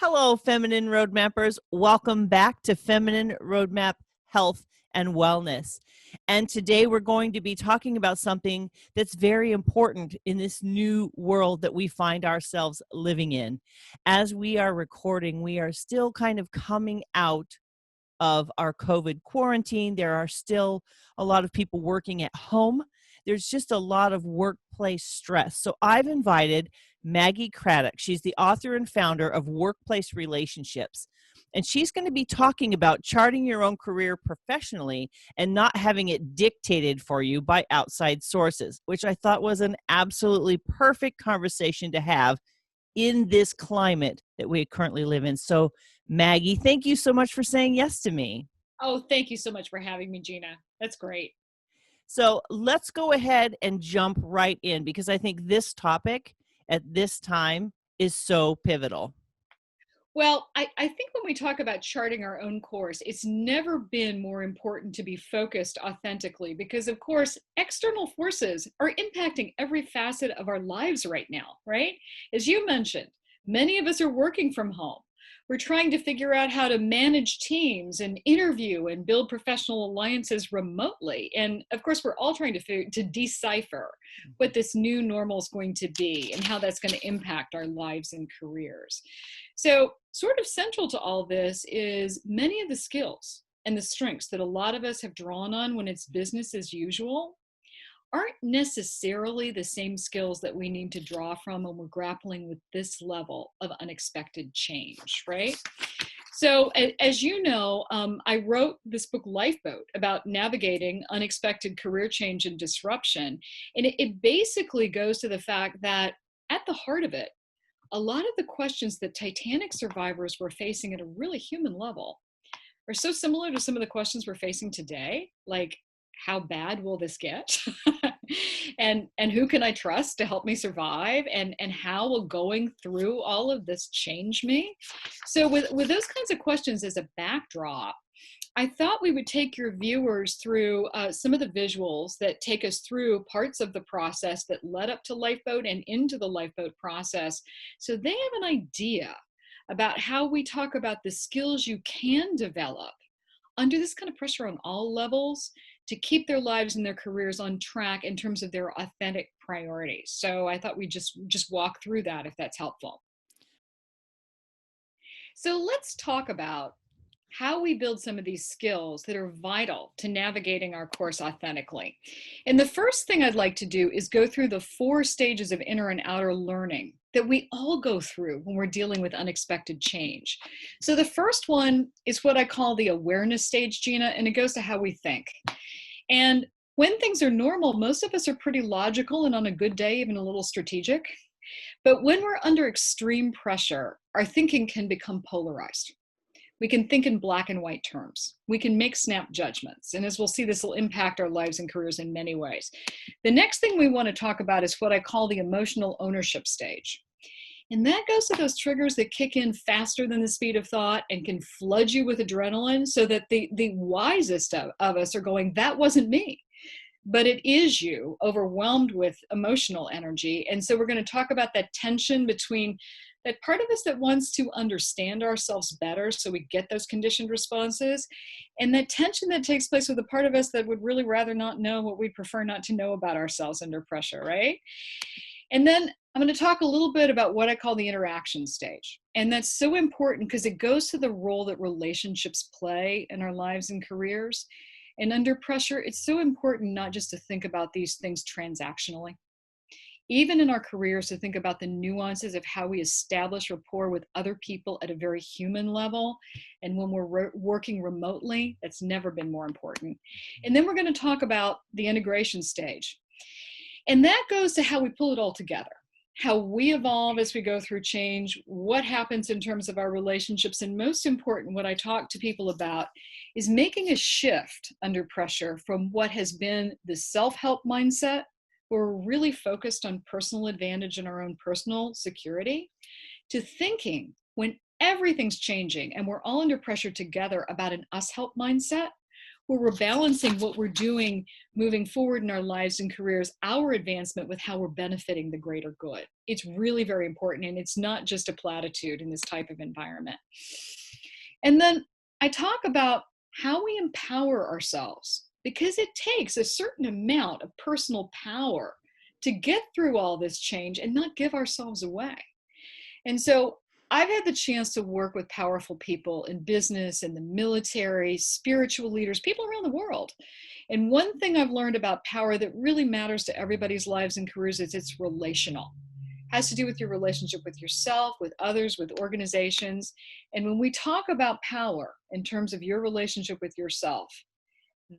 Hello, Feminine Roadmappers. Welcome back to Feminine Roadmap Health and Wellness. And today we're going to be talking about something that's very important in this new world that we find ourselves living in. As we are recording, we are still kind of coming out of our COVID quarantine. There are still a lot of people working at home. There's just a lot of workplace stress. So I've invited Maggie Craddock. She's the author and founder of Workplace Relationships. And she's going to be talking about charting your own career professionally and not having it dictated for you by outside sources, which I thought was an absolutely perfect conversation to have in this climate that we currently live in. So, Maggie, thank you so much for saying yes to me. Oh, thank you so much for having me, Gina. That's great. So let's go ahead and jump right in because I think this topic at this time is so pivotal. Well, I think when we talk about charting our own course, it's never been more important to be focused authentically because, of course, external forces are impacting every facet of our lives right now, right? As you mentioned, many of us are working from home. We're trying to figure out how to manage teams and interview and build professional alliances remotely. And of course, we're all trying to decipher what this new normal is going to be and how that's going to impact our lives and careers. So, sort of central to all this is many of the skills and the strengths that a lot of us have drawn on when it's business as usual aren't necessarily the same skills that we need to draw from when we're grappling with this level of unexpected change, right? So, as you know, I wrote this book, Lifeboat, about navigating unexpected career change and disruption. And it basically goes to the fact that at the heart of it, a lot of the questions that Titanic survivors were facing at a really human level are so similar to some of the questions we're facing today, like how bad will this get? and who can I trust to help me survive? And how will going through all of this change me? So with those kinds of questions as a backdrop, I thought we would take your viewers through some of the visuals that take us through parts of the process that led up to Lifeboat and into the Lifeboat process, so they have an idea about how we talk about the skills you can develop under this kind of pressure on all levels to keep their lives and their careers on track in terms of their authentic priorities. So I thought we'd just walk through that if that's helpful. So let's talk about how we build some of these skills that are vital to navigating our course authentically. And the first thing I'd like to do is go through the 4 stages of inner and outer learning that we all go through when we're dealing with unexpected change. So the first one is what I call the awareness stage, Gina, and it goes to how we think. And when things are normal, most of us are pretty logical and on a good day, even a little strategic. But when we're under extreme pressure, our thinking can become polarized. We can think in black and white terms. We can make snap judgments. And as we'll see, this will impact our lives and careers in many ways. The next thing we want to talk about is what I call the emotional ownership stage. And that goes to those triggers that kick in faster than the speed of thought and can flood you with adrenaline so that the wisest of us are going, that wasn't me. But it is you, overwhelmed with emotional energy. And so we're going to talk about that tension between that part of us that wants to understand ourselves better so we get those conditioned responses, and that tension that takes place with a part of us that would really rather not know what we prefer not to know about ourselves under pressure, right? And then I'm going to talk a little bit about what I call the interaction stage. And that's so important because it goes to the role that relationships play in our lives and careers. And under pressure, it's so important not just to think about these things transactionally, even in our careers, to think about the nuances of how we establish rapport with other people at a very human level. And when we're working remotely, that's never been more important. And then we're going to talk about the integration stage. And that goes to how we pull it all together, how we evolve as we go through change, what happens in terms of our relationships. And most important, what I talk to people about is making a shift under pressure from what has been the self-help mindset, where we're really focused on personal advantage and our own personal security, to thinking when everything's changing and we're all under pressure together about an us help mindset, where we're balancing what we're doing moving forward in our lives and careers, our advancement, with how we're benefiting the greater good. It's really very important, and it's not just a platitude in this type of environment. And then I talk about how we empower ourselves, because it takes a certain amount of personal power to get through all this change and not give ourselves away. And so I've had the chance to work with powerful people in business, in the military, spiritual leaders, people around the world. And one thing I've learned about power that really matters to everybody's lives and careers is it's relational. It has to do with your relationship with yourself, with others, with organizations. And when we talk about power in terms of your relationship with yourself,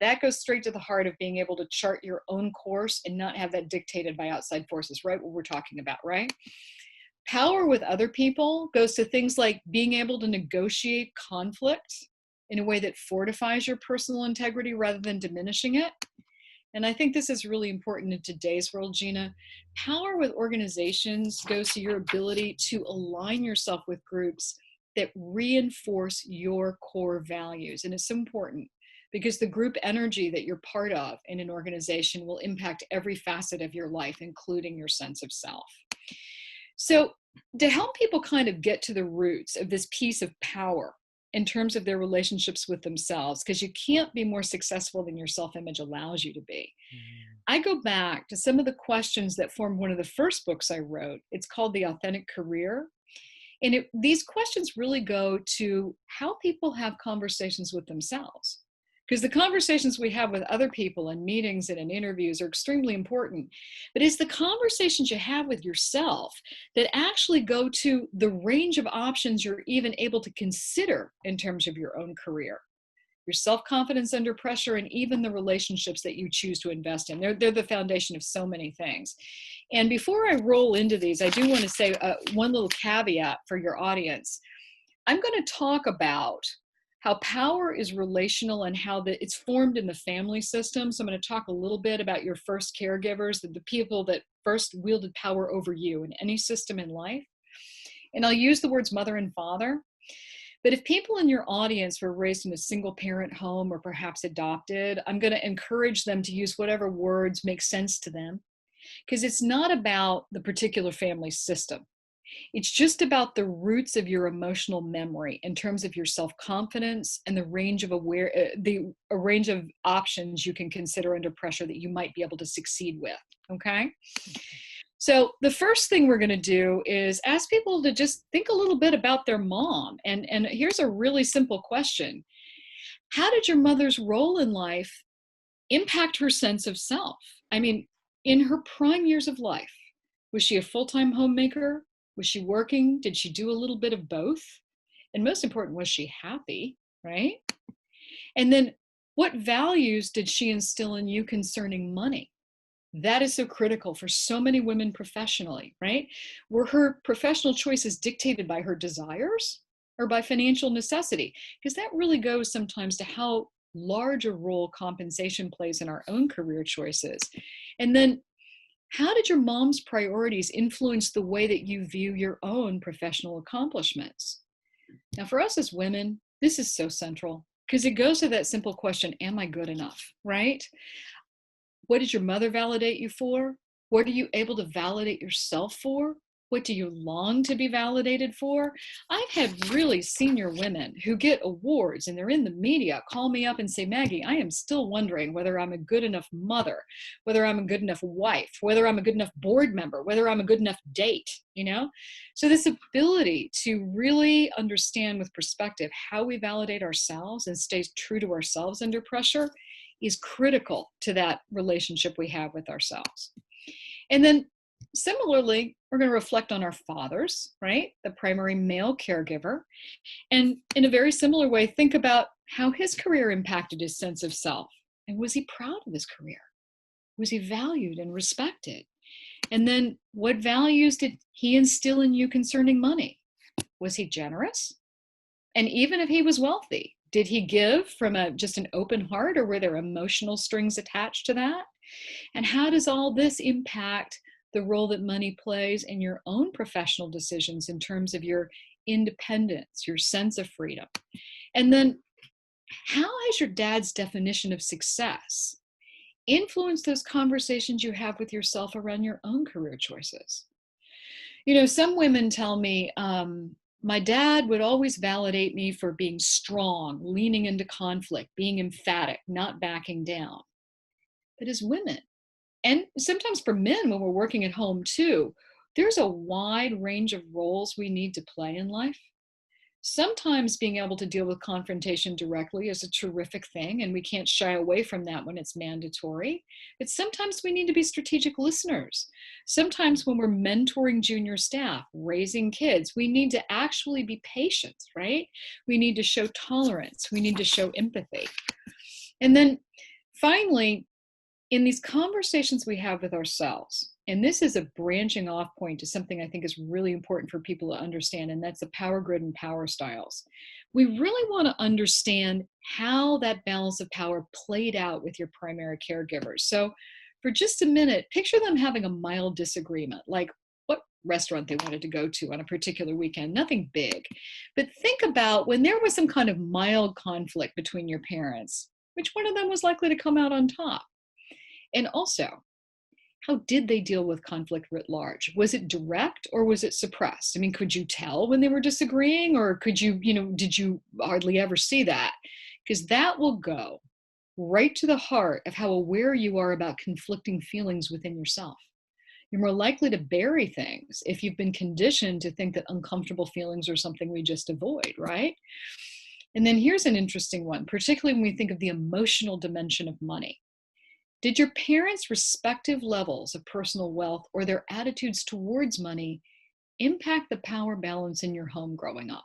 that goes straight to the heart of being able to chart your own course and not have that dictated by outside forces, right? What we're talking about, right? Power with other people goes to things like being able to negotiate conflict in a way that fortifies your personal integrity rather than diminishing it. And I think this is really important in today's world, Gina. Power with organizations goes to your ability to align yourself with groups that reinforce your core values. And it's so important because the group energy that you're part of in an organization will impact every facet of your life, including your sense of self. So to help people kind of get to the roots of this piece of power in terms of their relationships with themselves, because you can't be more successful than your self-image allows you to be. I go back to some of the questions that formed one of the first books I wrote. It's called The Authentic Career. And these questions really go to how people have conversations with themselves. Because the conversations we have with other people in meetings and in interviews are extremely important. But it's the conversations you have with yourself that actually go to the range of options you're even able to consider in terms of your own career, your self-confidence under pressure, and even the relationships that you choose to invest in. They're the foundation of so many things. And before I roll into these, I do want to say one little caveat for your audience. I'm going to talk about how power is relational and how it's formed in the family system. So I'm going to talk a little bit about your first caregivers, the people that first wielded power over you in any system in life. And I'll use the words mother and father. But if people in your audience were raised in a single parent home or perhaps adopted, I'm going to encourage them to use whatever words make sense to them, because it's not about the particular family system. It's just about the roots of your emotional memory in terms of your self-confidence and the range of a range of options you can consider under pressure that you might be able to succeed with. Okay. So the first thing we're going to do is ask people to just think a little bit about their mom. And here's a really simple question. How did your mother's role in life impact her sense of self? I mean, in her prime years of life, was she a full-time homemaker? Was she working? Did she do a little bit of both? And most important, was she happy, right? And then what values did she instill in you concerning money? That is so critical for so many women professionally, right? Were her professional choices dictated by her desires or by financial necessity? Because that really goes sometimes to how large a role compensation plays in our own career choices. And then how did your mom's priorities influence the way that you view your own professional accomplishments? Now, for us as women, this is so central because it goes to that simple question, am I good enough, right? What did your mother validate you for? What are you able to validate yourself for? What do you long to be validated for? I've had really senior women who get awards and they're in the media call me up and say, Maggie, I am still wondering whether I'm a good enough mother, whether I'm a good enough wife, whether I'm a good enough board member, whether I'm a good enough date, you know? So this ability to really understand with perspective how we validate ourselves and stay true to ourselves under pressure is critical to that relationship we have with ourselves. And then similarly, we're going to reflect on our fathers, right? The primary male caregiver. And in a very similar way, think about how his career impacted his sense of self. And was he proud of his career? Was he valued and respected? And then what values did he instill in you concerning money? Was he generous? And even if he was wealthy, did he give from just an open heart, or were there emotional strings attached to that? And how does all this impact the role that money plays in your own professional decisions in terms of your independence, your sense of freedom? And then How has your dad's definition of success influenced those conversations you have with yourself around your own career choices? Some women tell me, my dad would always validate me for being strong, leaning into conflict, being emphatic, not backing down. But as women, and sometimes for men when we're working at home too, there's a wide range of roles we need to play in life. Sometimes being able to deal with confrontation directly is a terrific thing, and we can't shy away from that when it's mandatory. But sometimes we need to be strategic listeners. Sometimes when we're mentoring junior staff, raising kids, we need to actually be patient, right? We need to show tolerance. We need to show empathy. And then finally, in these conversations we have with ourselves, and this is a branching off point to something I think is really important for people to understand, and that's the power grid and power styles. We really want to understand how that balance of power played out with your primary caregivers. So for just a minute, picture them having a mild disagreement, like what restaurant they wanted to go to on a particular weekend, nothing big. But think about when there was some kind of mild conflict between your parents, which one of them was likely to come out on top? And also, how did they deal with conflict writ large? Was it direct or was it suppressed? I mean, could you tell when they were disagreeing, or did you hardly ever see that? Because that will go right to the heart of how aware you are about conflicting feelings within yourself. You're more likely to bury things if you've been conditioned to think that uncomfortable feelings are something we just avoid, right? And then here's an interesting one, particularly when we think of the emotional dimension of money. Did your parents' respective levels of personal wealth or their attitudes towards money impact the power balance in your home growing up?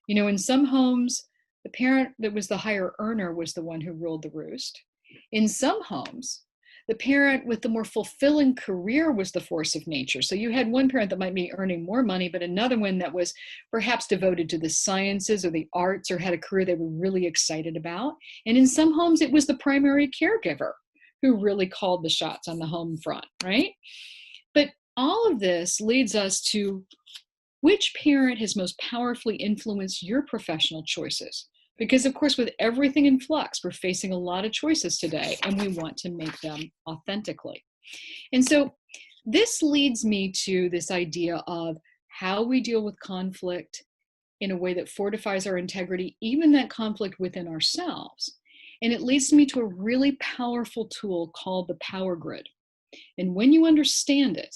In some homes, the parent that was the higher earner was the one who ruled the roost. In some homes, the parent with the more fulfilling career was the force of nature. So you had one parent that might be earning more money, but another one that was perhaps devoted to the sciences or the arts or had a career they were really excited about. And in some homes, it was the primary caregiver who really called the shots on the home front, right? But all of this leads us to which parent has most powerfully influenced your professional choices? Because of course, with everything in flux, we're facing a lot of choices today and we want to make them authentically. And so this leads me to this idea of how we deal with conflict in a way that fortifies our integrity, even that conflict within ourselves. And it leads me to a really powerful tool called the power grid. And when you understand it,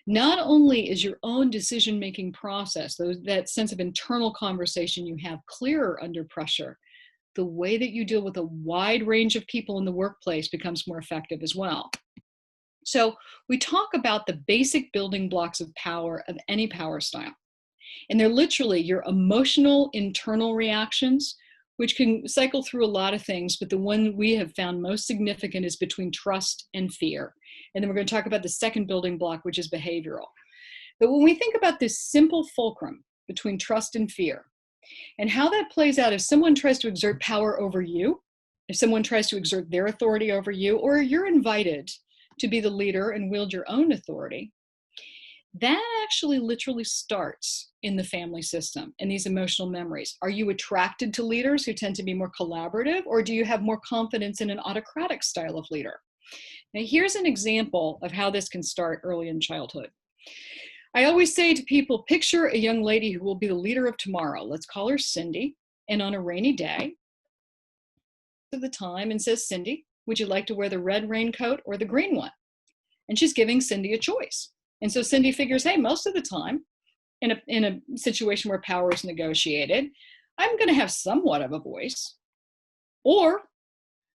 not only is your own decision-making process, that sense of internal conversation you have clearer under pressure, the way that you deal with a wide range of people in the workplace becomes more effective as well. So we talk about the basic building blocks of power of any power style. And they're literally your emotional internal reactions, which can cycle through a lot of things, but the one we have found most significant is between trust and fear. And then we're going to talk about the second building block, which is behavioral. But when we think about this simple fulcrum between trust and fear, and how that plays out if someone tries to exert power over you, if someone tries to exert their authority over you, or you're invited to be the leader and wield your own authority, that actually literally starts in the family system and these emotional memories. Are you attracted to leaders who tend to be more collaborative, or do you have more confidence in an autocratic style of leader? Now, here's an example of how this can start early in childhood. I always say to people, picture a young lady who will be the leader of tomorrow. Let's call her Cindy. And on a rainy day, at the time, and says, Cindy, would you like to wear the red raincoat or the green one? And she's giving Cindy a choice. And so Cindy figures, hey, most of the time, in a situation where power is negotiated, I'm going to have somewhat of a voice. Or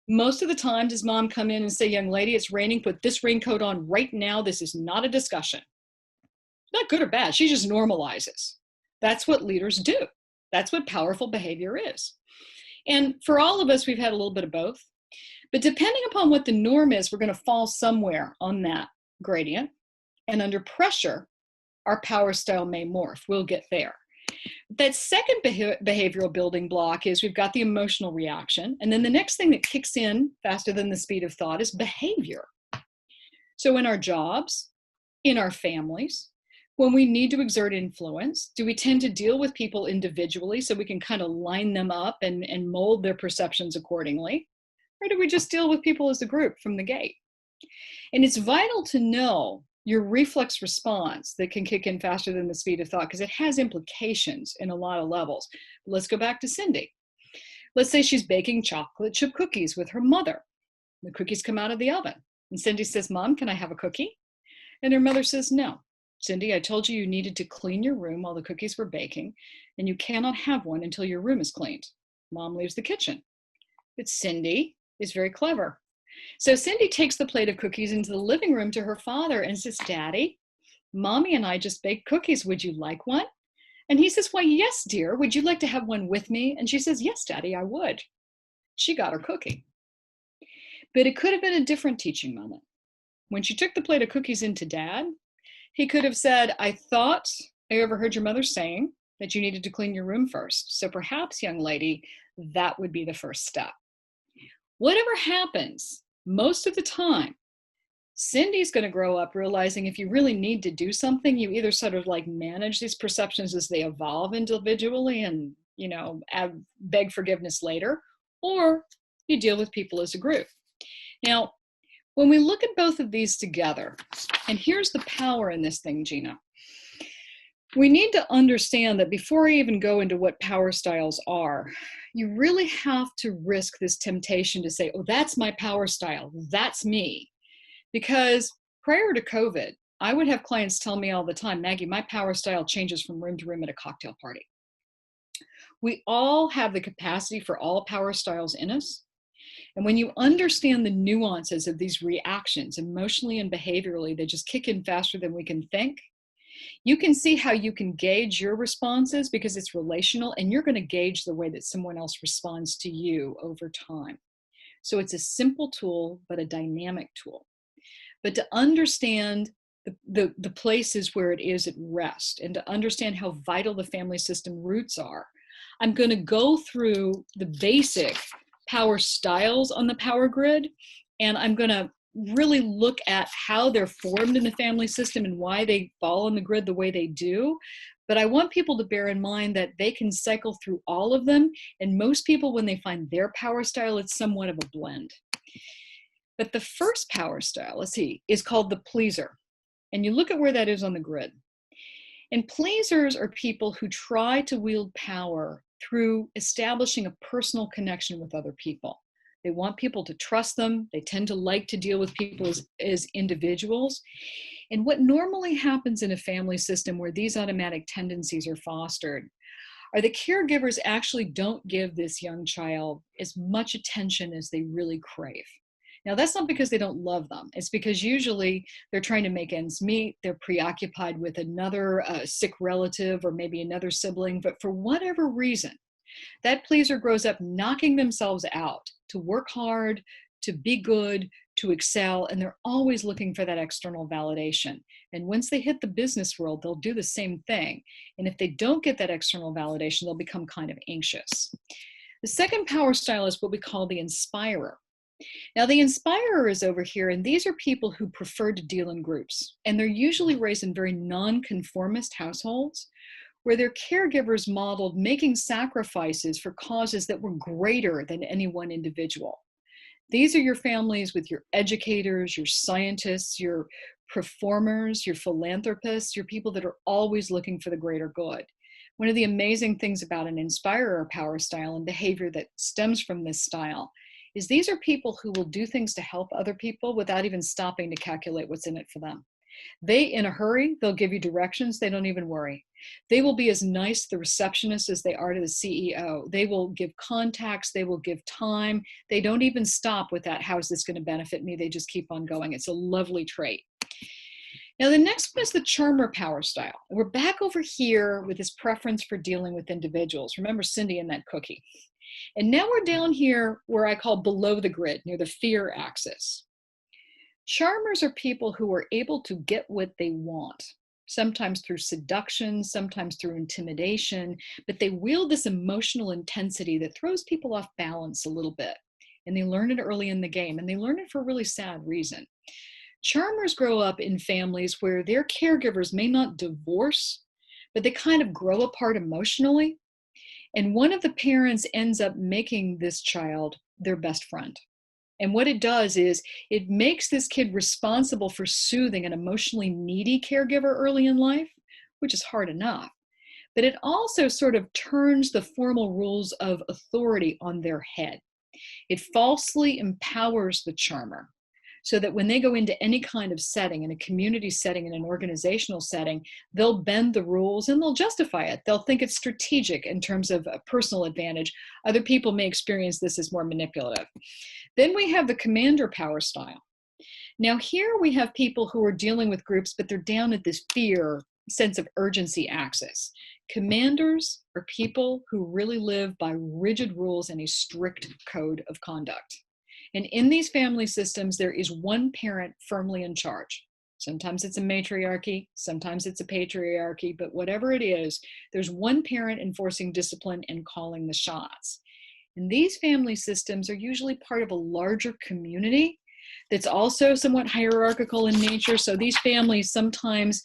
most of the time, does mom come in and say, young lady, it's raining, put this raincoat on right now. This is not a discussion. Not good or bad. She just normalizes. That's what leaders do. That's what powerful behavior is. And for all of us, we've had a little bit of both. But depending upon what the norm is, we're going to fall somewhere on that gradient. And under pressure, our power style may morph. We'll get there. That second behavioral building block is we've got the emotional reaction. And then the next thing that kicks in faster than the speed of thought is behavior. So in our jobs, in our families, When we need to exert influence, do we tend to deal with people individually so we can kind of line them up and mold their perceptions accordingly? Or do we just deal with people as a group from the gate? And it's vital to know your reflex response that can kick in faster than the speed of thought, because it has implications in a lot of levels. Let's go back to Cindy. Let's say she's baking chocolate chip cookies with her mother. The cookies come out of the oven. And Cindy says, "Mom, can I have a cookie?" And her mother says, "No. Cindy, I told you you needed to clean your room while the cookies were baking, and you cannot have one until your room is cleaned." Mom leaves the kitchen. But Cindy is very clever. So Cindy takes the plate of cookies into the living room to her father and says, "Daddy, Mommy and I just baked cookies. Would you like one?" And he says, "Why, yes, dear. Would you like to have one with me?" And she says, "Yes, Daddy, I would." She got her cookie. But it could have been a different teaching moment. When she took the plate of cookies into Dad, he could have said, "I thought I overheard your mother saying that you needed to clean your room first. So perhaps, young lady, that would be the first step." Whatever happens, most of the time, Cindy's going to grow up realizing if you really need to do something, you either sort of like manage these perceptions as they evolve individually and, beg forgiveness later, or you deal with people as a group. Now, when we look at both of these together, and here's the power in this thing, Gina, we need to understand that before I even go into what power styles are, you really have to risk this temptation to say, "Oh, that's my power style. That's me." Because prior to COVID, I would have clients tell me all the time, "Maggie, my power style changes from room to room at a cocktail party." We all have the capacity for all power styles in us. And when you understand the nuances of these reactions, emotionally and behaviorally, they just kick in faster than we can think. You can see how you can gauge your responses because it's relational, and you're going to gauge the way that someone else responds to you over time. So it's a simple tool, but a dynamic tool. But to understand the places where it is at rest and to understand how vital the family system roots are, I'm going to go through the basic power styles on the power grid, and I'm going to really look at how they're formed in the family system and why they fall on the grid the way they do. But I want people to bear in mind that they can cycle through all of them, and most people, when they find their power style, it's somewhat of a blend. But the first power style, let's see, is called the pleaser. And you look at where that is on the grid. And pleasers are people who try to wield power through establishing a personal connection with other people. They want people to trust them. They tend to like to deal with people as individuals. And what normally happens in a family system where these automatic tendencies are fostered are the caregivers actually don't give this young child as much attention as they really crave. Now, that's not because they don't love them. It's because usually they're trying to make ends meet. They're preoccupied with another sick relative or maybe another sibling. But for whatever reason, that pleaser grows up knocking themselves out to work hard, to be good, to excel, and they're always looking for that external validation. And once they hit the business world, they'll do the same thing. And if they don't get that external validation, they'll become kind of anxious. The second power style is what we call the inspirer. Now, the inspirer is over here, and these are people who prefer to deal in groups. And they're usually raised in very nonconformist households where their caregivers modeled making sacrifices for causes that were greater than any one individual. These are your families with your educators, your scientists, your performers, your philanthropists, your people that are always looking for the greater good. One of the amazing things about an inspirer power style and behavior that stems from this style is these are people who will do things to help other people without even stopping to calculate what's in it for them. They, in a hurry, they'll give you directions. They don't even worry. They will be as nice to the receptionist as they are to the CEO. They will give contacts. They will give time. They don't even stop with that, how is this going to benefit me? They just keep on going. It's a lovely trait. Now, the next one is the charmer power style. We're back over here with this preference for dealing with individuals. Remember Cindy and that cookie. And now we're down here where I call below the grid, near the fear axis. Charmers are people who are able to get what they want, sometimes through seduction, sometimes through intimidation, but they wield this emotional intensity that throws people off balance a little bit. And they learn it early in the game, and they learn it for a really sad reason. Charmers grow up in families where their caregivers may not divorce, but they kind of grow apart emotionally. And one of the parents ends up making this child their best friend. And what it does is it makes this kid responsible for soothing an emotionally needy caregiver early in life, which is hard enough. But it also sort of turns the formal rules of authority on their head. It falsely empowers the charmer so that when they go into any kind of setting, in a community setting, in an organizational setting, they'll bend the rules and they'll justify it. They'll think it's strategic in terms of a personal advantage. Other people may experience this as more manipulative. Then we have the commander power style. Now here we have people who are dealing with groups, but they're down at this fear, sense of urgency axis. Commanders are people who really live by rigid rules and a strict code of conduct. And in these family systems, there is one parent firmly in charge. Sometimes it's a matriarchy, sometimes it's a patriarchy, but whatever it is, there's one parent enforcing discipline and calling the shots. And these family systems are usually part of a larger community that's also somewhat hierarchical in nature. So these families sometimes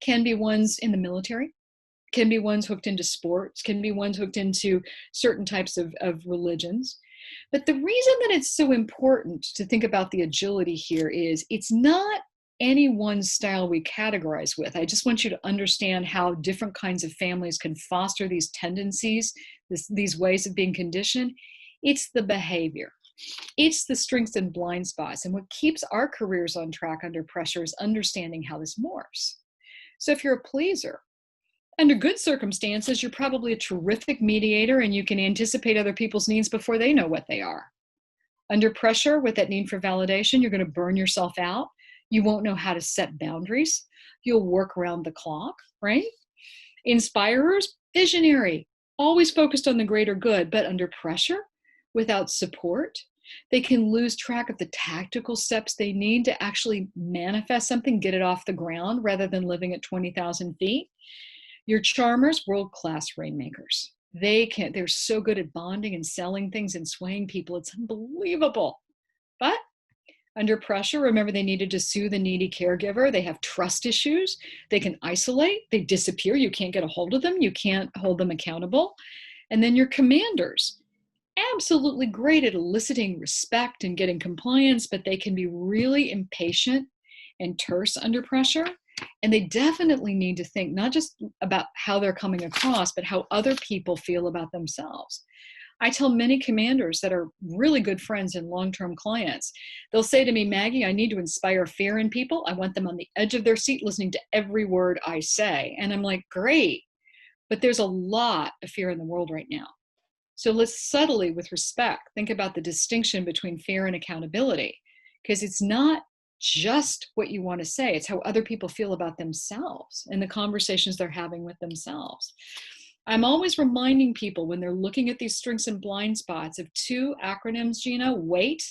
can be ones in the military, can be ones hooked into sports, can be ones hooked into certain types of religions. But the reason that it's so important to think about the agility here is it's not any one style we categorize with. I just want you to understand how different kinds of families can foster these tendencies, these ways of being conditioned. It's the behavior. It's the strengths and blind spots. And what keeps our careers on track under pressure is understanding how this morphs. So if you're a pleaser, under good circumstances, you're probably a terrific mediator and you can anticipate other people's needs before they know what they are. Under pressure, with that need for validation, you're going to burn yourself out. You won't know how to set boundaries. You'll work around the clock, right? Inspirers, visionary, always focused on the greater good, but under pressure, without support, they can lose track of the tactical steps they need to actually manifest something, get it off the ground, rather than living at 20,000 feet. Your charmers, world-class rainmakers. They're so good at bonding and selling things and swaying people. It's unbelievable. But under pressure, remember, they needed to soothe a needy caregiver. They have trust issues. They can isolate. They disappear. You can't get a hold of them. You can't hold them accountable. And then your commanders, absolutely great at eliciting respect and getting compliance, but they can be really impatient and terse under pressure. And they definitely need to think not just about how they're coming across, but how other people feel about themselves. I tell many commanders that are really good friends and long-term clients, they'll say to me, Maggie, I need to inspire fear in people. I want them on the edge of their seat listening to every word I say. And I'm like, great, but there's a lot of fear in the world right now. So let's subtly, with respect, think about the distinction between fear and accountability, because it's not just what you want to say. It's how other people feel about themselves and the conversations they're having with themselves. I'm always reminding people when they're looking at these strengths and blind spots of two acronyms, Gina: WAIT,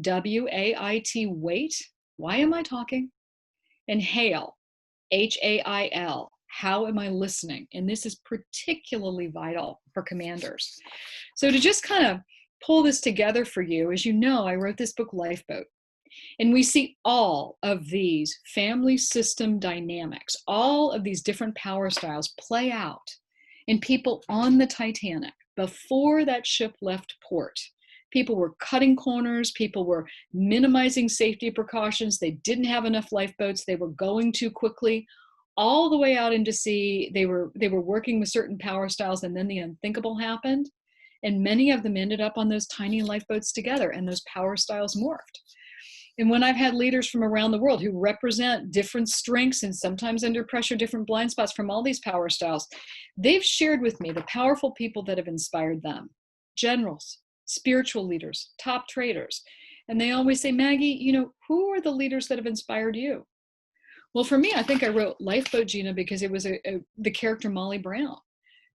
W-A-I-T, wait. Why am I talking? And HAIL, H-A-I-L. How am I listening? And this is particularly vital for commanders. So to just kind of pull this together for you, as you know, I wrote this book, Lifeboat. And we see all of these family system dynamics, all of these different power styles play out in people on the Titanic before that ship left port. People were cutting corners. People were minimizing safety precautions. They didn't have enough lifeboats. They were going too quickly all the way out into sea. They were working with certain power styles, and then the unthinkable happened. And many of them ended up on those tiny lifeboats together, and those power styles morphed. And when I've had leaders from around the world who represent different strengths and sometimes under pressure, different blind spots from all these power styles, they've shared with me the powerful people that have inspired them. Generals, spiritual leaders, top traders. And they always say, Maggie, who are the leaders that have inspired you? Well, for me, I think I wrote Lifeboat, Gina, because it was the character Molly Brown,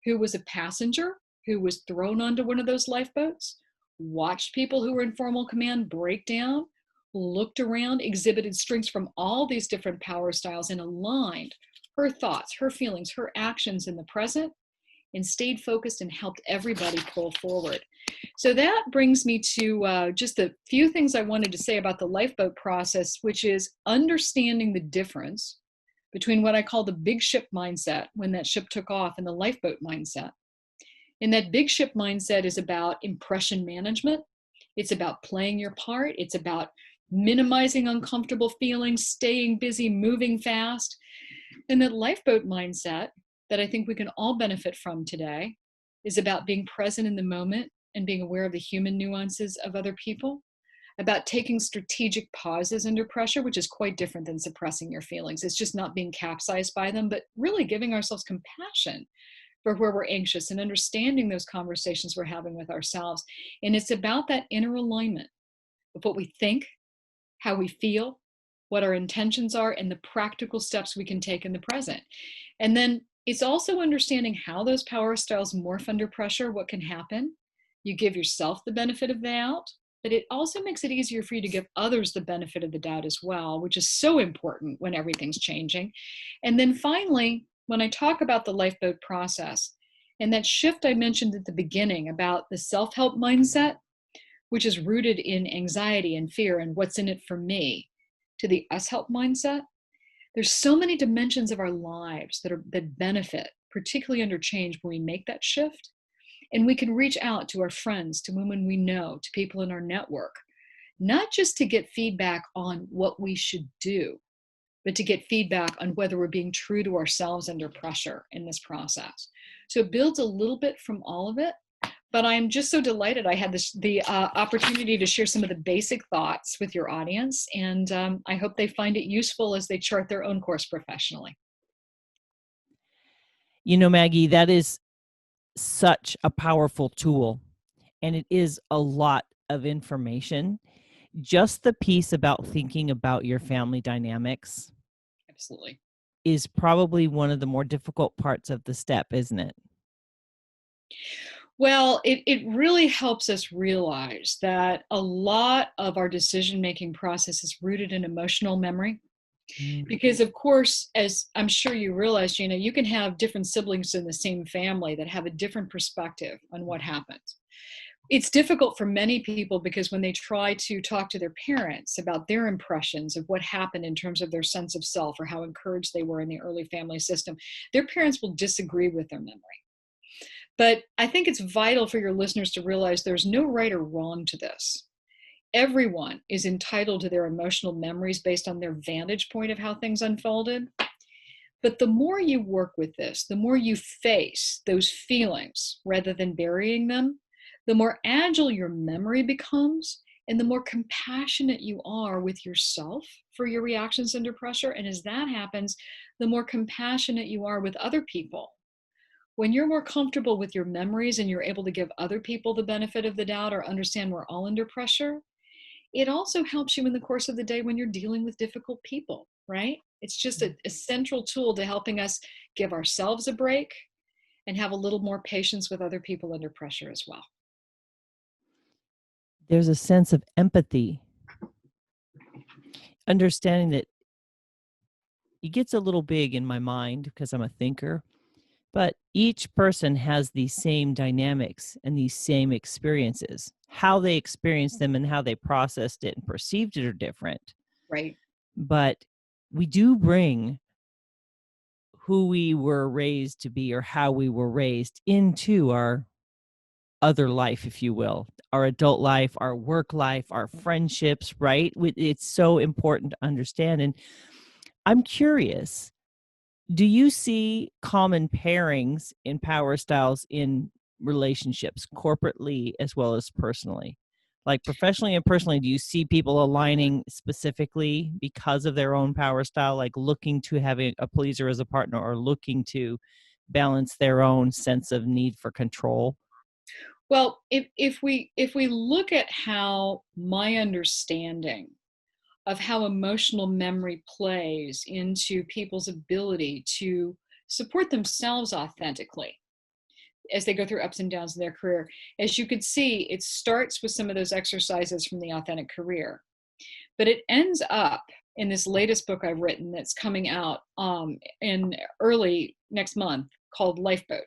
who was a passenger who was thrown onto one of those lifeboats, watched people who were in formal command break down, looked around, exhibited strengths from all these different power styles, and aligned her thoughts, her feelings, her actions in the present, and stayed focused and helped everybody pull forward. So that brings me to just a few things I wanted to say about the lifeboat process, which is understanding the difference between what I call the big ship mindset, when that ship took off, and the lifeboat mindset. And that big ship mindset is about impression management. It's about playing your part. It's about minimizing uncomfortable feelings, staying busy, moving fast. And that lifeboat mindset that I think we can all benefit from today is about being present in the moment and being aware of the human nuances of other people, about taking strategic pauses under pressure, which is quite different than suppressing your feelings. It's just not being capsized by them, but really giving ourselves compassion for where we're anxious and understanding those conversations we're having with ourselves. And it's about that inner alignment of what we think, how we feel, what our intentions are, and the practical steps we can take in the present. And then it's also understanding how those power styles morph under pressure, what can happen. You give yourself the benefit of the doubt, but it also makes it easier for you to give others the benefit of the doubt as well, which is so important when everything's changing. And then finally, when I talk about the lifeboat process and that shift I mentioned at the beginning about the self-help mindset, which is rooted in anxiety and fear and what's in it for me, to the us help mindset, there's so many dimensions of our lives that benefit, particularly under change, when we make that shift. And we can reach out to our friends, to women we know, to people in our network, not just to get feedback on what we should do, but to get feedback on whether we're being true to ourselves under pressure in this process. So it builds a little bit from all of it. But I'm just so delighted I had the opportunity to share some of the basic thoughts with your audience. And I hope they find it useful as they chart their own course professionally. You know, Maggie, that is such a powerful tool, and it is a lot of information. Just the piece about thinking about your family dynamics Absolutely. is probably one of the more difficult parts of the step, isn't it? Well, it really helps us realize that a lot of our decision-making process is rooted in emotional memory. Mm. Because of course, as I'm sure you realize, Gina, you can have different siblings in the same family that have a different perspective on what happened. It's difficult for many people because when they try to talk to their parents about their impressions of what happened in terms of their sense of self or how encouraged they were in the early family system, their parents will disagree with their memory. But I think it's vital for your listeners to realize there's no right or wrong to this. Everyone is entitled to their emotional memories based on their vantage point of how things unfolded. But the more you work with this, the more you face those feelings rather than burying them, the more agile your memory becomes and the more compassionate you are with yourself for your reactions under pressure. And as that happens, the more compassionate you are with other people. When you're more comfortable with your memories and you're able to give other people the benefit of the doubt or understand we're all under pressure, it also helps you in the course of the day when you're dealing with difficult people, right? It's just a central tool to helping us give ourselves a break and have a little more patience with other people under pressure as well. There's a sense of empathy, understanding that it gets a little big in my mind because I'm a thinker, but each person has these same dynamics and these same experiences. How they experienced them and how they processed it and perceived it are different. Right. But we do bring who we were raised to be or how we were raised into our other life, if you will, our adult life, our work life, our friendships, right? It's so important to understand. And I'm curious, do you see common pairings in power styles in relationships, corporately as well as personally? Like professionally and personally, do you see people aligning specifically because of their own power style, like looking to have a pleaser as a partner or looking to balance their own sense of need for control? Well, if we look at how my understanding of how emotional memory plays into people's ability to support themselves authentically as they go through ups and downs in their career, as you could see, it starts with some of those exercises from the Authentic Career, but it ends up in this latest book I've written that's coming out in early next month called Lifeboat.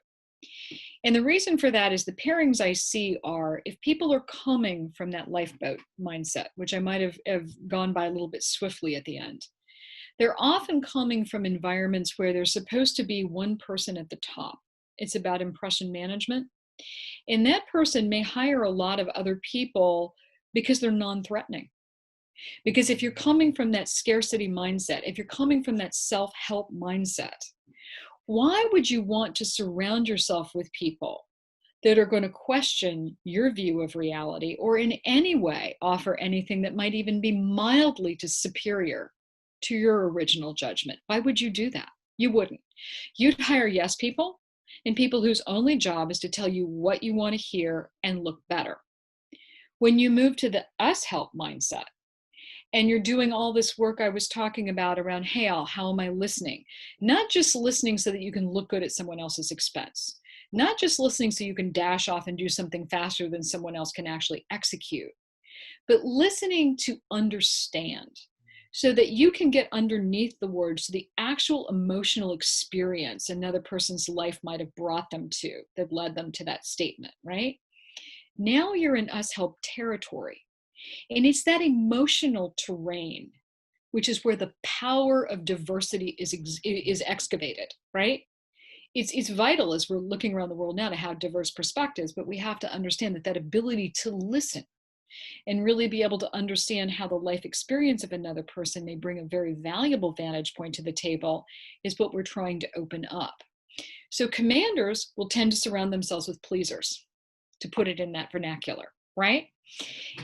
And the reason for that is the pairings I see are if people are coming from that lifeboat mindset, which I might have gone by a little bit swiftly at the end, they're often coming from environments where there's supposed to be one person at the top. It's about impression management. And that person may hire a lot of other people because they're non-threatening. Because if you're coming from that scarcity mindset, if you're coming from that self-help mindset, why would you want to surround yourself with people that are going to question your view of reality or in any way offer anything that might even be mildly superior to your original judgment? Why would you do that? You wouldn't. You'd hire yes people and people whose only job is to tell you what you want to hear and look better. When you move to the us help mindset, and you're doing all this work I was talking about around, hey, Al, how am I listening? Not just listening so that you can look good at someone else's expense. Not just listening so you can dash off and do something faster than someone else can actually execute, but listening to understand so that you can get underneath the words, the actual emotional experience another person's life might have brought them to that led them to that statement, right? Now you're in us help territory. And it's that emotional terrain, which is where the power of diversity is excavated, right? It's vital as we're looking around the world now to have diverse perspectives, but we have to understand that ability to listen and really be able to understand how the life experience of another person may bring a very valuable vantage point to the table is what we're trying to open up. So commanders will tend to surround themselves with pleasers, to put it in that vernacular, right?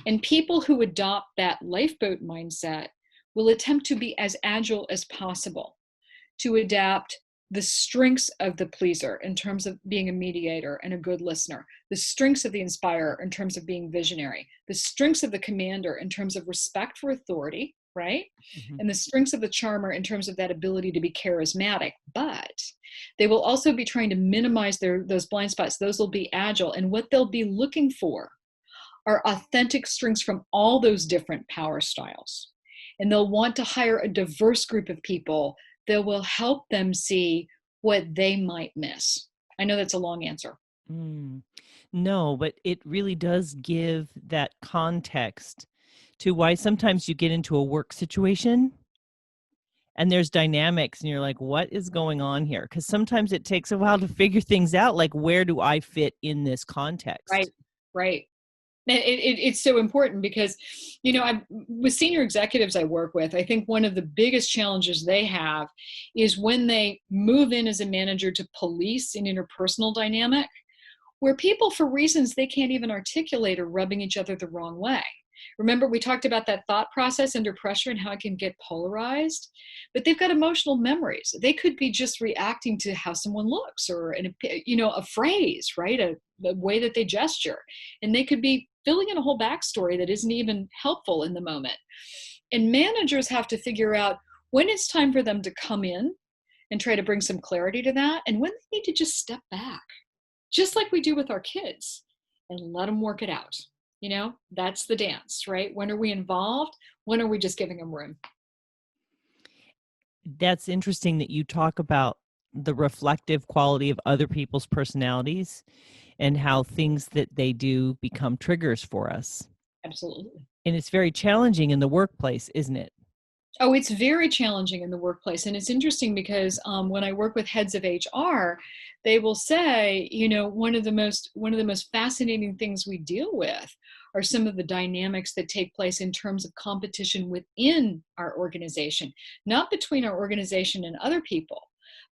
And people who adopt that lifeboat mindset will attempt to be as agile as possible to adapt the strengths of the pleaser in terms of being a mediator and a good listener, the strengths of the inspirer in terms of being visionary, the strengths of the commander in terms of respect for authority, right? Mm-hmm. And the strengths of the charmer in terms of that ability to be charismatic. But they will also be trying to minimize those blind spots. Those will be agile. And what they'll be looking for are authentic strengths from all those different power styles. And they'll want to hire a diverse group of people that will help them see what they might miss. I know that's a long answer. No, but it really does give that context to why sometimes you get into a work situation and there's dynamics and you're like, what is going on here? Because sometimes it takes a while to figure things out. Like, where do I fit in this context? Right. It's so important because, with senior executives I work with, I think one of the biggest challenges they have is when they move in as a manager to police an interpersonal dynamic where people, for reasons they can't even articulate, are rubbing each other the wrong way. Remember, we talked about that thought process under pressure and how it can get polarized, but they've got emotional memories. They could be just reacting to how someone looks or, a phrase, right? The way that they gesture. And they could be filling in a whole backstory that isn't even helpful in the moment. And managers have to figure out when it's time for them to come in and try to bring some clarity to that, and when they need to just step back, just like we do with our kids, and let them work it out. That's the dance, right? When are we involved? When are we just giving them room? That's interesting that you talk about the reflective quality of other people's personalities and how things that they do become triggers for us. Absolutely. And it's very challenging in the workplace, isn't it? Oh, it's very challenging in the workplace. And it's interesting because when I work with heads of HR, they will say, one of the most fascinating things we deal with are some of the dynamics that take place in terms of competition within our organization, not between our organization and other people,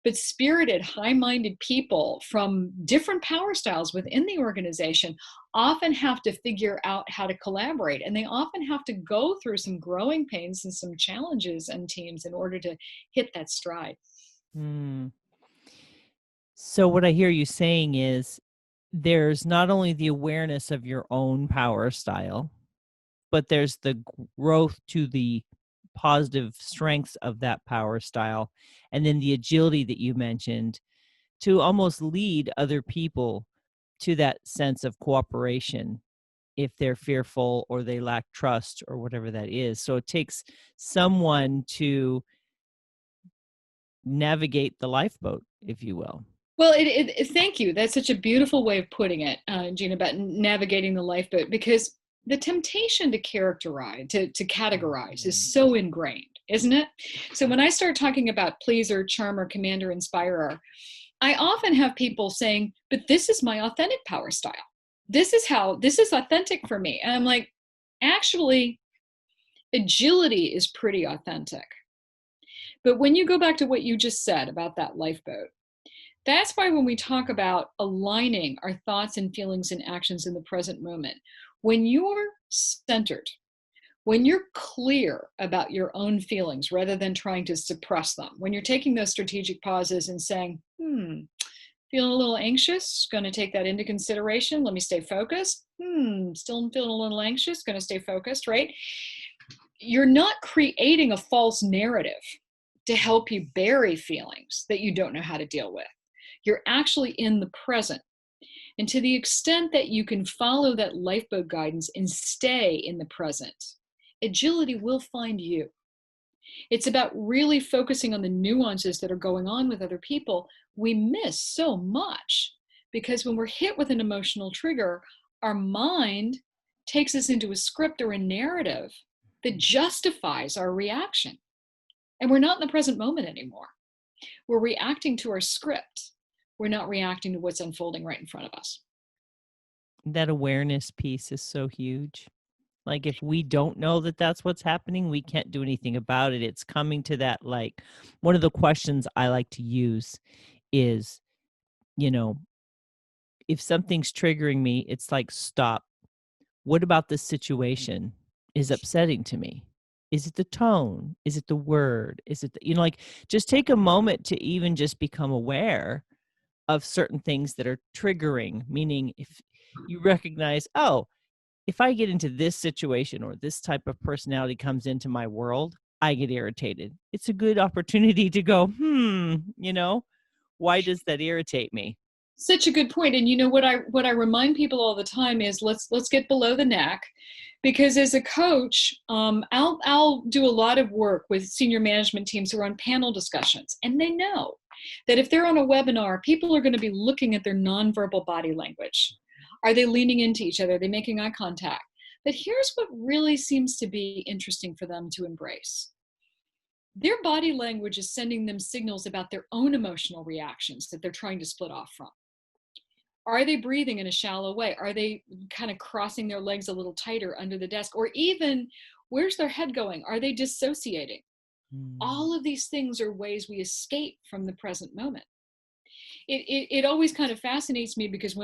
but spirited, high-minded people from different power styles within the organization often have to figure out how to collaborate. And they often have to go through some growing pains and some challenges in teams in order to hit that stride. So what I hear you saying is there's not only the awareness of your own power style, but there's the growth to the positive strengths of that power style, and then the agility that you mentioned to almost lead other people to that sense of cooperation if they're fearful or they lack trust or whatever that is. So it takes someone to navigate the lifeboat, if you will. Well, thank you. That's such a beautiful way of putting it, Gina, about navigating the lifeboat, because the temptation to characterize, to categorize is so ingrained, isn't it? So when I start talking about pleaser, charmer, commander, inspirer, I often have people saying, but this is my authentic power style. This is authentic for me. And I'm like, actually, agility is pretty authentic. But when you go back to what you just said about that lifeboat, that's why when we talk about aligning our thoughts and feelings and actions in the present moment, when you're centered, when you're clear about your own feelings rather than trying to suppress them, when you're taking those strategic pauses and saying, feeling a little anxious, going to take that into consideration. Let me stay focused. Still feeling a little anxious, going to stay focused, right? You're not creating a false narrative to help you bury feelings that you don't know how to deal with. You're actually in the present. And to the extent that you can follow that lifeboat guidance and stay in the present, agility will find you. It's about really focusing on the nuances that are going on with other people. We miss so much because when we're hit with an emotional trigger, our mind takes us into a script or a narrative that justifies our reaction. And we're not in the present moment anymore. We're reacting to our script. We're not reacting to what's unfolding right in front of us. That awareness piece is so huge. Like, if we don't know that that's what's happening, we can't do anything about it. It's coming to that, like, one of the questions I like to use is, you know, if something's triggering me, it's like, stop. What about this situation is upsetting to me? Is it the tone? Is it the word? Is it, like, just take a moment to even just become aware of certain things that are triggering, meaning if you recognize, oh, if I get into this situation or this type of personality comes into my world, I get irritated. It's a good opportunity to go, why does that irritate me? Such a good point. And you know what I remind people all the time is let's get below the neck, because as a coach, I'll do a lot of work with senior management teams who are on panel discussions, and they know that if they're on a webinar, people are going to be looking at their nonverbal body language. Are they leaning into each other? Are they making eye contact? But here's what really seems to be interesting for them to embrace. Their body language is sending them signals about their own emotional reactions that they're trying to split off from. Are they breathing in a shallow way? Are they kind of crossing their legs a little tighter under the desk? Or even, where's their head going? Are they dissociating? All of these things are ways we escape from the present moment. It always kind of fascinates me because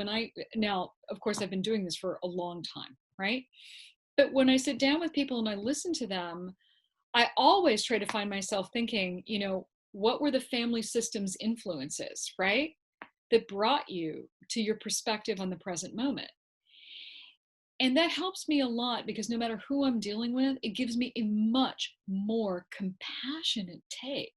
now, of course, I've been doing this for a long time, right? But when I sit down with people and I listen to them, I always try to find myself thinking, what were the family systems influences, right? That brought you to your perspective on the present moment. And that helps me a lot because no matter who I'm dealing with, it gives me a much more compassionate take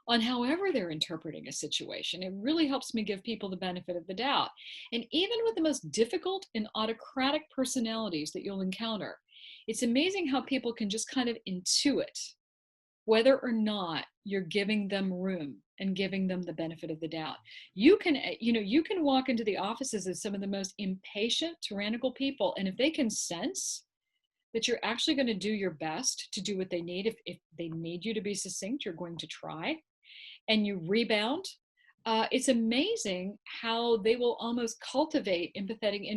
on however they're interpreting a situation. It really helps me give people the benefit of the doubt. And even with the most difficult and autocratic personalities that you'll encounter, it's amazing how people can just kind of intuit whether or not you're giving them room and giving them the benefit of the doubt. You can walk into the offices of some of the most impatient, tyrannical people, and if they can sense that you're actually going to do your best to do what they need, if they need you to be succinct, you're going to try, and you rebound, it's amazing how they will almost cultivate empathetic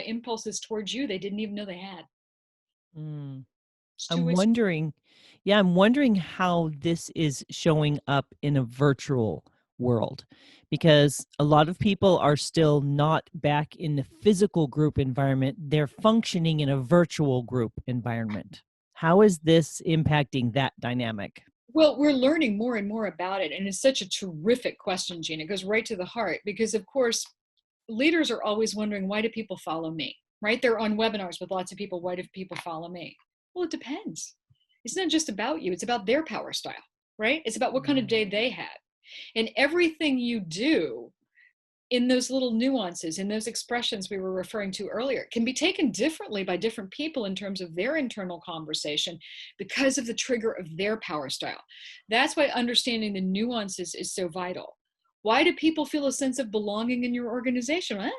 impulses towards you they didn't even know they had. I'm wondering, I'm wondering how this is showing up in a virtual world, because a lot of people are still not back in the physical group environment. They're functioning in a virtual group environment. How is this impacting that dynamic? Well, we're learning more and more about it. And it's such a terrific question, Gina. It goes right to the heart because, of course, leaders are always wondering, why do people follow me? Right? They're on webinars with lots of people. Why do people follow me? Well, it depends. It's not just about you. It's about their power style, right? It's about what kind of day they had. And everything you do in those little nuances, in those expressions we were referring to earlier, can be taken differently by different people in terms of their internal conversation because of the trigger of their power style. That's why understanding the nuances is so vital. Why do people feel a sense of belonging in your organization? Well,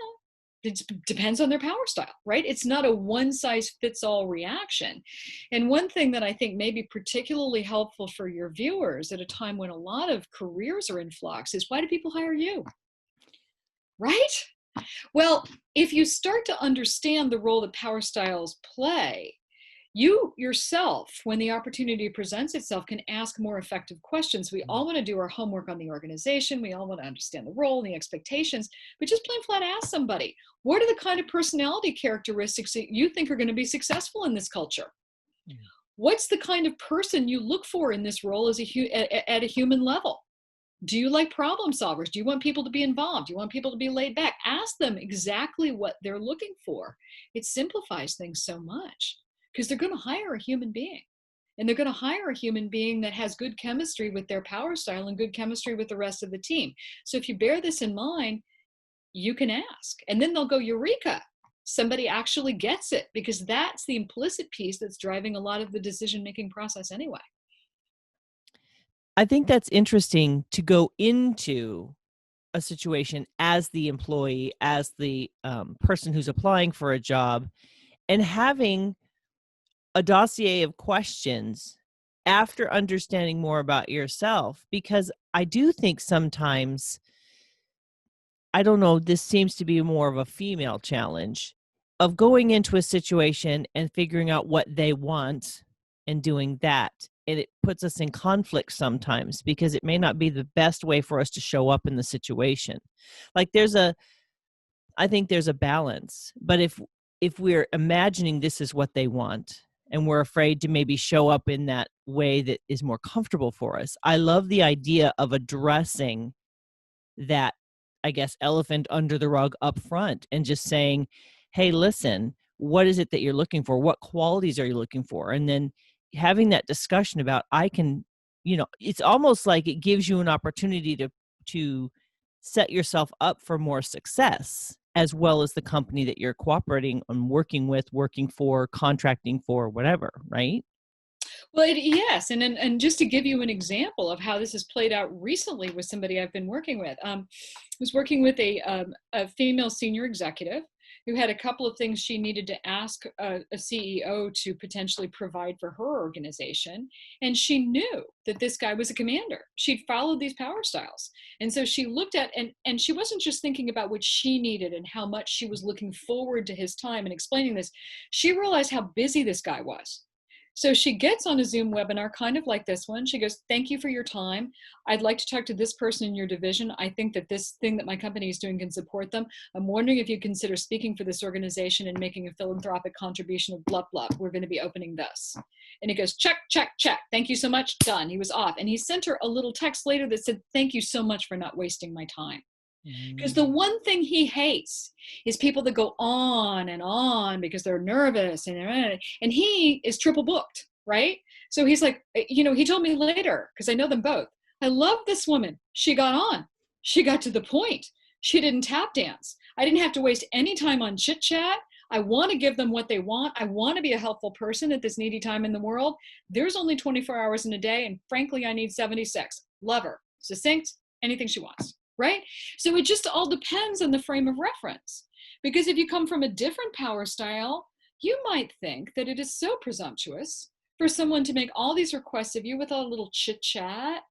it depends on their power style, right? It's not a one size fits all reaction. And one thing that I think may be particularly helpful for your viewers at a time when a lot of careers are in flux is, why do people hire you? Right? Well, if you start to understand the role that power styles play, you yourself, when the opportunity presents itself, can ask more effective questions. We all want to do our homework on the organization. We all want to understand the role and the expectations, but just plain flat ask somebody, what are the kind of personality characteristics that you think are going to be successful in this culture? What's the kind of person you look for in this role as at a human level? Do you like problem solvers? Do you want people to be involved? Do you want people to be laid back? Ask them exactly what they're looking for. It simplifies things so much, because they're going to hire a human being. And they're going to hire a human being that has good chemistry with their power style and good chemistry with the rest of the team. So if you bear this in mind, you can ask. And then they'll go, Eureka! Somebody actually gets it, because that's the implicit piece that's driving a lot of the decision-making process anyway. I think that's interesting to go into a situation as the employee, as the person who's applying for a job, and having a dossier of questions after understanding more about yourself. Because I do think sometimes, I don't know, this seems to be more of a female challenge of going into a situation and figuring out what they want and doing that. And it puts us in conflict sometimes, because it may not be the best way for us to show up in the situation. Like I think there's a balance. But if we're imagining this is what they want, and we're afraid to maybe show up in that way that is more comfortable for us, I love the idea of addressing that, I guess, elephant under the rug up front, and just saying, hey, listen, what is it that you're looking for? What qualities are you looking for? And then having that discussion about, it's almost like it gives you an opportunity to set yourself up for more success, as well as the company that you're cooperating and working with, working for, contracting for, whatever, right? Well, yes, and just to give you an example of how this has played out recently with somebody I've been working with, I was working with a female senior executive who had a couple of things she needed to ask a CEO to potentially provide for her organization, and she knew that this guy was a commander. She'd followed these power styles, and so she looked at, and she wasn't just thinking about what she needed and how much she was looking forward to his time and explaining this. She realized how busy this guy was. So she gets on a Zoom webinar, kind of like this one. She goes, thank you for your time. I'd like to talk to this person in your division. I think that this thing that my company is doing can support them. I'm wondering if you consider speaking for this organization and making a philanthropic contribution of blah, blah. We're going to be opening this. And he goes, check, check, check. Thank you so much. Done. He was off. And he sent her a little text later that said, thank you so much for not wasting my time. Because the one thing he hates is people that go on and on because they're nervous, and he is triple booked, right? So he's like, he told me later, because I know them both, I love this woman. She got on. She got to the point. She didn't tap dance. I didn't have to waste any time on chit chat. I want to give them what they want. I want to be a helpful person at this needy time in the world. There's only 24 hours in a day, and frankly, I need 76. Love her. Succinct, anything she wants. Right? So it just all depends on the frame of reference. Because if you come from a different power style, you might think that it is so presumptuous for someone to make all these requests of you without a little chit chat,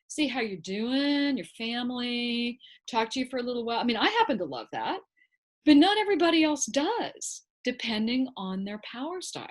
see how you're doing, your family, talk to you for a little while. I mean, I happen to love that, but not everybody else does, depending on their power style.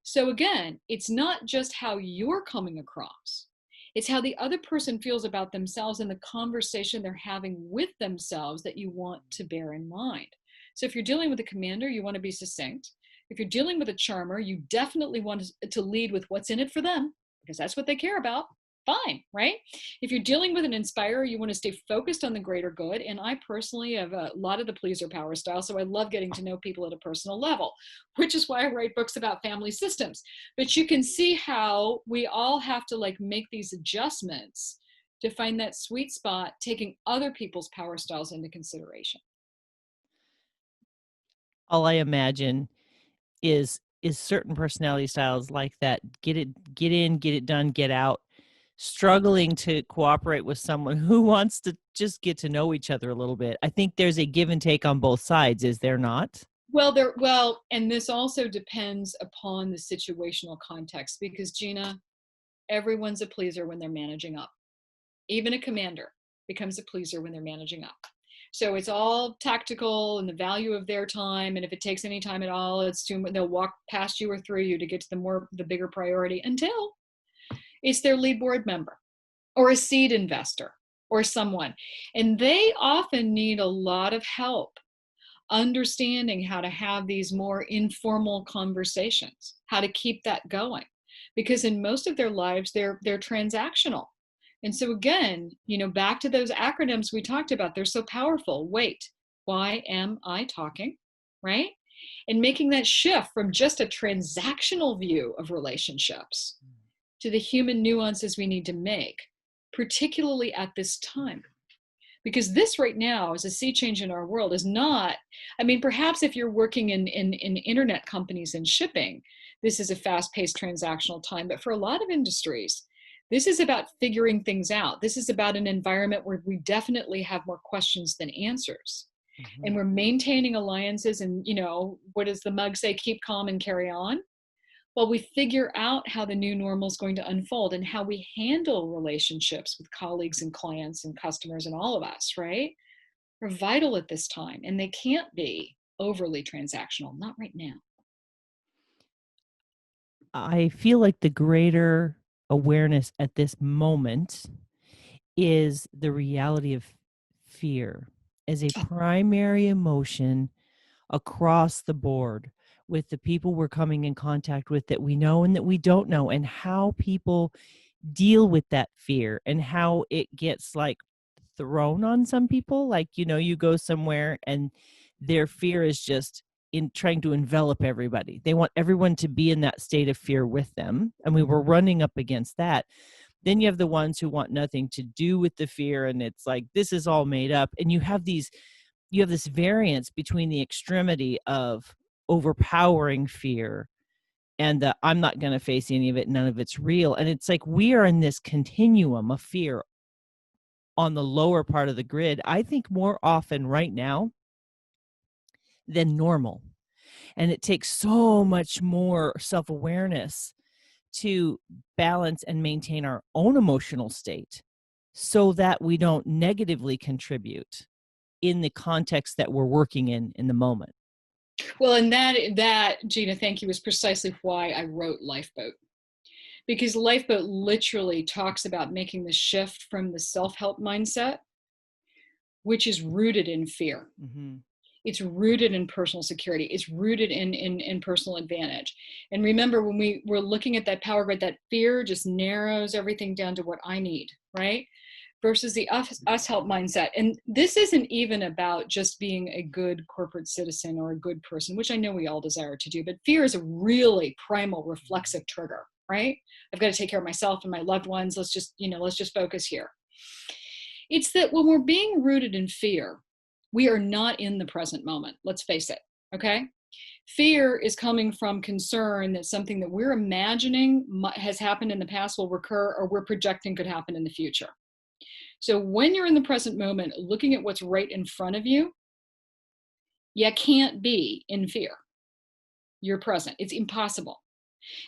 So again, it's not just how you're coming across. It's how the other person feels about themselves and the conversation they're having with themselves that you want to bear in mind. So if you're dealing with a commander, you want to be succinct. If you're dealing with a charmer, you definitely want to lead with what's in it for them, because that's what they care about. Fine, right? If you're dealing with an inspirer, you want to stay focused on the greater good. And I personally have a lot of the pleaser power style, so I love getting to know people at a personal level, which is why I write books about family systems. But you can see how we all have to make these adjustments to find that sweet spot, taking other people's power styles into consideration. All I imagine is certain personality styles like that, get in, get it done, get out, struggling to cooperate with someone who wants to just get to know each other a little bit. I think there's a give and take on both sides, is there not? Well, and this also depends upon the situational context, because Gina, everyone's a pleaser when they're managing up. Even a commander becomes a pleaser when they're managing up. So it's all tactical and the value of their time. And if it takes any time at all, they'll walk past you or through you to get to the bigger priority, until it's their lead board member or a seed investor or someone. And they often need a lot of help understanding how to have these more informal conversations, how to keep that going. Because in most of their lives, they're transactional. And so again, back to those acronyms we talked about, they're so powerful. Wait, why am I talking? Right? And making that shift from just a transactional view of relationships to the human nuances we need to make, particularly at this time. Because this right now is a sea change in our world, is not, perhaps if you're working in internet companies and shipping, this is a fast-paced transactional time. But for a lot of industries, this is about figuring things out. This is about an environment where we definitely have more questions than answers. Mm-hmm. And we're maintaining alliances, and what does the mug say? Keep calm and carry on. Well, we figure out how the new normal is going to unfold and how we handle relationships with colleagues and clients and customers and all of us, right? Are vital at this time, and they can't be overly transactional, not right now. I feel like the greater awareness at this moment is the reality of fear as a primary emotion across the board, with the people we're coming in contact with that we know and that we don't know, and how people deal with that fear and how it gets like thrown on some people. Like, you go somewhere and their fear is just in trying to envelop everybody. They want everyone to be in that state of fear with them. And we were running up against that. Then you have the ones who want nothing to do with the fear. And it's like, this is all made up. And you have this variance between the extremity of overpowering fear and the I'm not going to face any of it, none of it's real. And it's like we are in this continuum of fear on the lower part of the grid, I think more often right now than normal. And it takes so much more self-awareness to balance and maintain our own emotional state so that we don't negatively contribute in the context that we're working in the moment. Well, and that, Gina, thank you, is precisely why I wrote Lifeboat. Because Lifeboat literally talks about making the shift from the self-help mindset, which is rooted in fear. Mm-hmm. It's rooted in personal security. It's rooted in personal advantage. And remember, when we were looking at that power grid, that fear just narrows everything down to what I need, right? Versus the us help mindset. And this isn't even about just being a good corporate citizen or a good person, which I know we all desire to do, but fear is a really primal reflexive trigger, right? I've got to take care of myself and my loved ones. Let's just focus here. It's that when we're being rooted in fear, we are not in the present moment. Let's face it, okay? Fear is coming from concern that something that we're imagining has happened in the past will recur, or we're projecting could happen in the future. So when you're in the present moment, looking at what's right in front of you, you can't be in fear. You're present. It's impossible.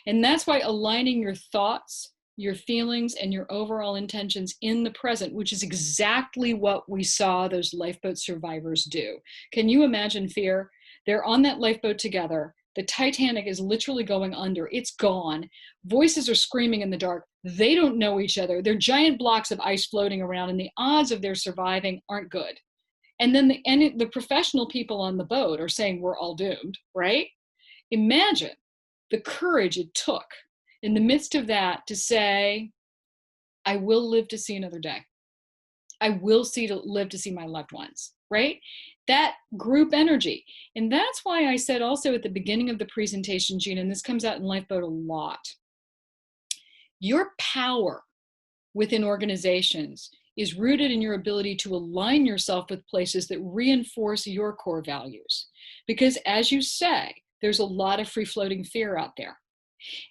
And that's why aligning your thoughts, your feelings, and your overall intentions in the present, which is exactly what we saw those lifeboat survivors do. Can you imagine fear? They're on that lifeboat together. The Titanic is literally going under. It's gone. Voices are screaming in the dark. They don't know each other. They're giant blocks of ice floating around, and the odds of their surviving aren't good. And then the professional people on the boat are saying we're all doomed, right? Imagine the courage it took in the midst of that to say, I will live to see another day. I will live to see my loved ones, right? That group energy. And that's why I said also at the beginning of the presentation, Gina, and this comes out in Lifeboat a lot, your power within organizations is rooted in your ability to align yourself with places that reinforce your core values. Because as you say, there's a lot of free-floating fear out there.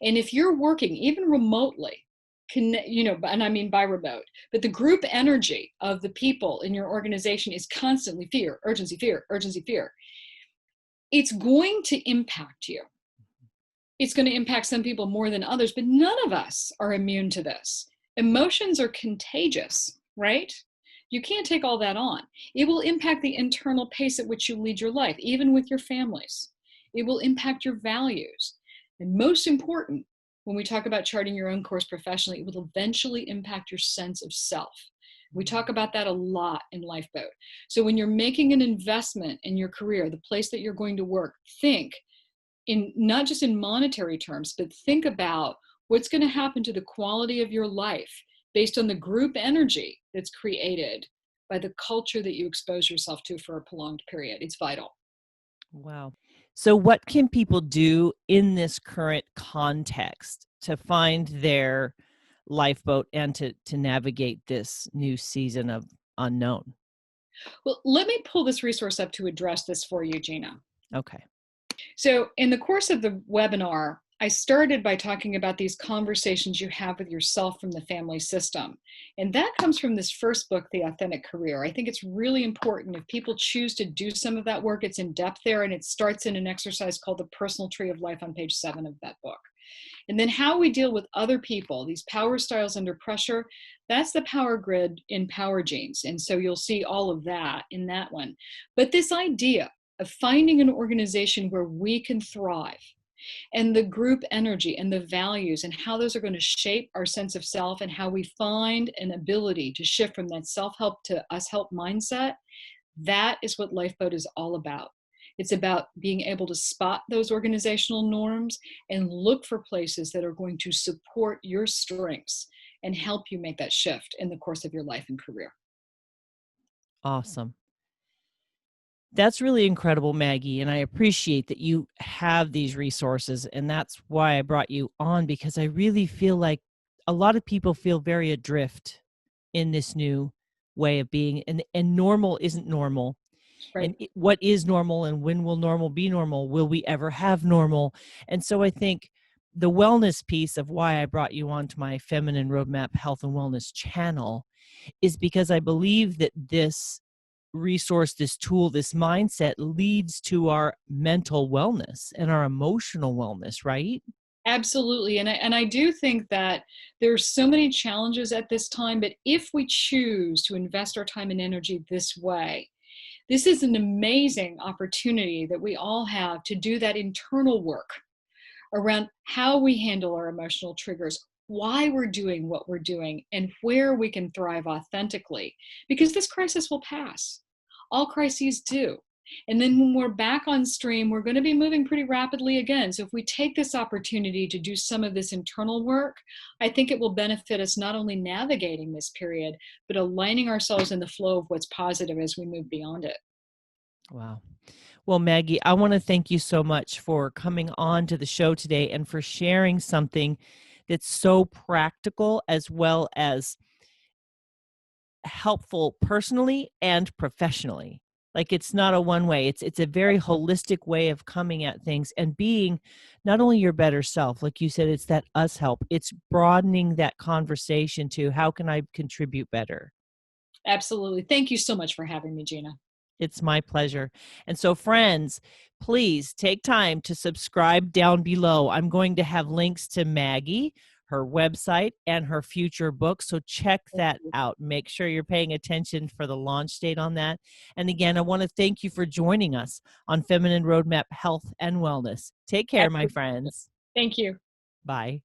And if you're working even remotely and I mean by remote, but the group energy of the people in your organization is constantly fear, urgency, fear, urgency, fear. It's going to impact you. It's going to impact some people more than others, but none of us are immune to this. Emotions are contagious, right? You can't take all that on. It will impact the internal pace at which you lead your life, even with your families. It will impact your values. And most important, when we talk about charting your own course professionally, it will eventually impact your sense of self. We talk about that a lot in Lifeboat. So when you're making an investment in your career, the place that you're going to work, think in not just in monetary terms, but think about what's going to happen to the quality of your life based on the group energy that's created by the culture that you expose yourself to for a prolonged period. It's vital. Wow. So what can people do in this current context to find their lifeboat and to navigate this new season of unknown? Well, let me pull this resource up to address this for you, Gina. Okay. So in the course of the webinar, I started by talking about these conversations you have with yourself from the family system. And that comes from this first book, The Authentic Career. I think it's really important if people choose to do some of that work, it's in depth there, and it starts in an exercise called the Personal Tree of Life on page 7 of that book. And then how we deal with other people, these power styles under pressure, that's the power grid in Power Genes. And so you'll see all of that in that one. But this idea of finding an organization where we can thrive, and the group energy and the values and how those are going to shape our sense of self, and how we find an ability to shift from that self-help to us-help mindset, that is what Lifeboat is all about. It's about being able to spot those organizational norms and look for places that are going to support your strengths and help you make that shift in the course of your life and career. Awesome. That's really incredible, Maggie. And I appreciate that you have these resources. And that's why I brought you on, because I really feel like a lot of people feel very adrift in this new way of being. And normal isn't normal. Right. And what is normal, and when will normal be normal? Will we ever have normal? And so I think the wellness piece of why I brought you onto my Feminine Roadmap Health and Wellness channel is because I believe that this resource, this tool, this mindset leads to our mental wellness and our emotional wellness, right? Absolutely. And I do think that there's so many challenges at this time, but if we choose to invest our time and energy this way, this is an amazing opportunity that we all have to do that internal work around how we handle our emotional triggers, why we're doing what we're doing, and where we can thrive authentically. Because this crisis will pass. All crises do. And then when we're back on stream, we're going to be moving pretty rapidly again. So if we take this opportunity to do some of this internal work, I think it will benefit us not only navigating this period, but aligning ourselves in the flow of what's positive as we move beyond it. Wow. Well, Maggie, I want to thank you so much for coming on to the show today and for sharing something that's so practical as well as helpful personally and professionally. Like, it's not a one way. It's a very holistic way of coming at things and being not only your better self, like you said, it's that us help. It's broadening that conversation to how can I contribute better? Absolutely. Thank you so much for having me, Gina. It's my pleasure. And so, friends, please take time to subscribe down below. I'm going to have links to Maggie, her website, and her future book. So check that out. Make sure you're paying attention for the launch date on that. And again, I want to thank you for joining us on Feminine Roadmap Health and Wellness. Take care, my friends. Thank you. Bye.